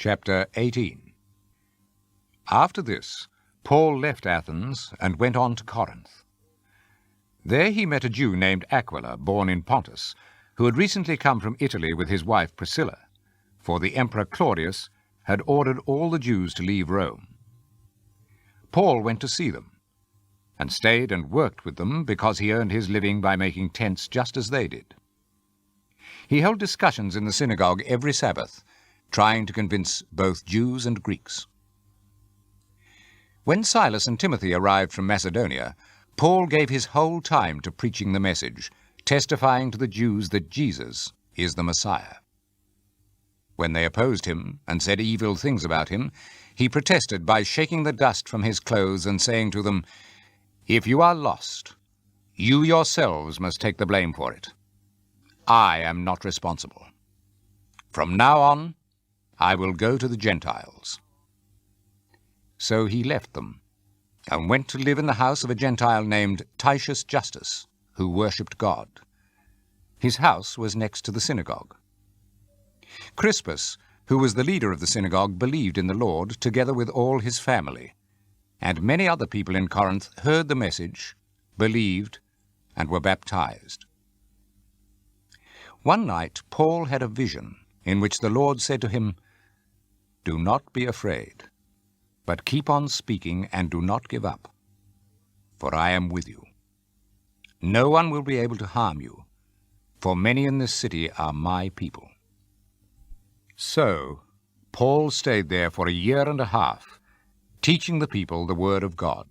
Chapter 18. After this, Paul left Athens and went on to Corinth. There he met a Jew named Aquila, born in Pontus, who had recently come from Italy with his wife Priscilla, for the Emperor Claudius had ordered all the Jews to leave Rome. Paul went to see them, and stayed and worked with them because he earned his living by making tents just as they did. He held discussions in the synagogue every Sabbath, trying to convince both Jews and Greeks. When Silas and Timothy arrived from Macedonia, Paul gave his whole time to preaching the message, testifying to the Jews that Jesus is the Messiah. When they opposed him and said evil things about him, he protested by shaking the dust from his clothes and saying to them, "If you are lost, you yourselves must take the blame for it. I am not responsible. From now on, I will go to the Gentiles." So he left them and went to live in the house of a Gentile named Titius Justus, who worshipped God. His house was next to the synagogue. Crispus, who was the leader of the synagogue, believed in the Lord, together with all his family, and many other people in Corinth heard the message, believed, and were baptized. One night Paul had a vision in which the Lord said to him, "Do not be afraid, but keep on speaking and do not give up, for I am with you. No one will be able to harm you, for many in this city are my people." So Paul stayed there for 1.5 years, teaching the people the word of God.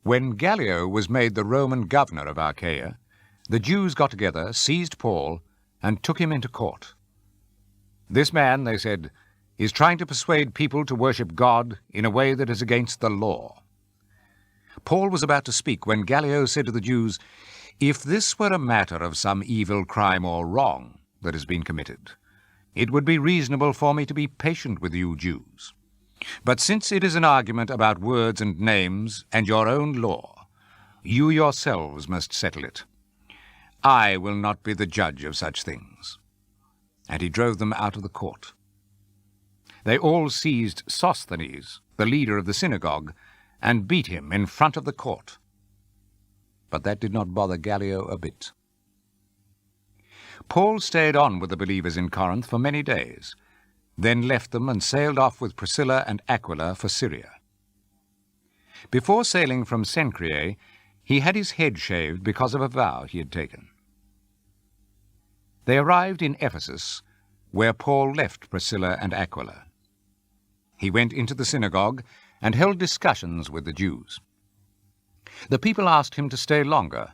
When Gallio was made the Roman governor of Achaia, the Jews got together, seized Paul, and took him into court. "This man," they said, "is trying to persuade people to worship God in a way that is against the law." Paul was about to speak when Gallio said to the Jews, "If this were a matter of some evil crime or wrong that has been committed, it would be reasonable for me to be patient with you Jews. But since it is an argument about words and names and your own law, you yourselves must settle it. I will not be the judge of such things." And he drove them out of the court. They all seized Sosthenes, the leader of the synagogue, and beat him in front of the court. But that did not bother Gallio a bit. Paul stayed on with the believers in Corinth for many days, then left them and sailed off with Priscilla and Aquila for Syria. Before sailing from Cenchreae, he had his head shaved because of a vow he had taken. They arrived in Ephesus, where Paul left Priscilla and Aquila. He went into the synagogue and held discussions with the Jews. The people asked him to stay longer,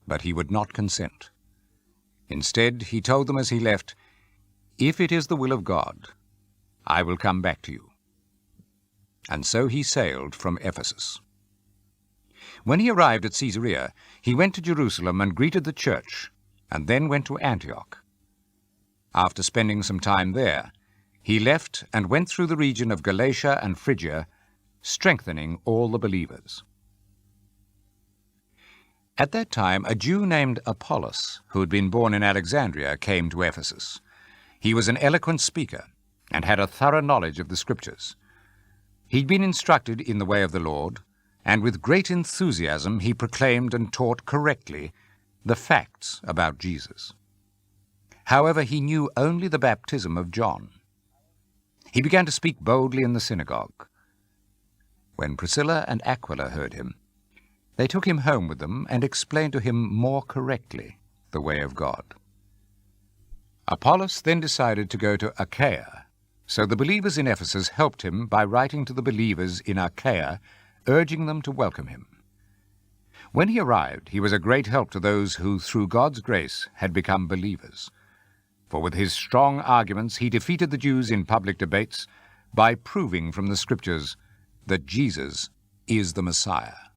but he would not consent. Instead, he told them as he left, "If it is the will of God, I will come back to you." And so he sailed from Ephesus. When he arrived at Caesarea, he went to Jerusalem and greeted the church, and then went to Antioch. After spending some time there, he left and went through the region of Galatia and Phrygia, strengthening all the believers. At that time, a Jew named Apollos, who had been born in Alexandria, came to Ephesus. He was an eloquent speaker and had a thorough knowledge of the Scriptures. He'd been instructed in the way of the Lord, and with great enthusiasm he proclaimed and taught correctly the facts about Jesus. However, he knew only the baptism of John. He began to speak boldly in the synagogue. When Priscilla and Aquila heard him, they took him home with them and explained to him more correctly the way of God. Apollos then decided to go to Achaia, so the believers in Ephesus helped him by writing to the believers in Achaia, urging them to welcome him. When he arrived, he was a great help to those who, through God's grace, had become believers. For with his strong arguments he defeated the Jews in public debates by proving from the Scriptures that Jesus is the Messiah.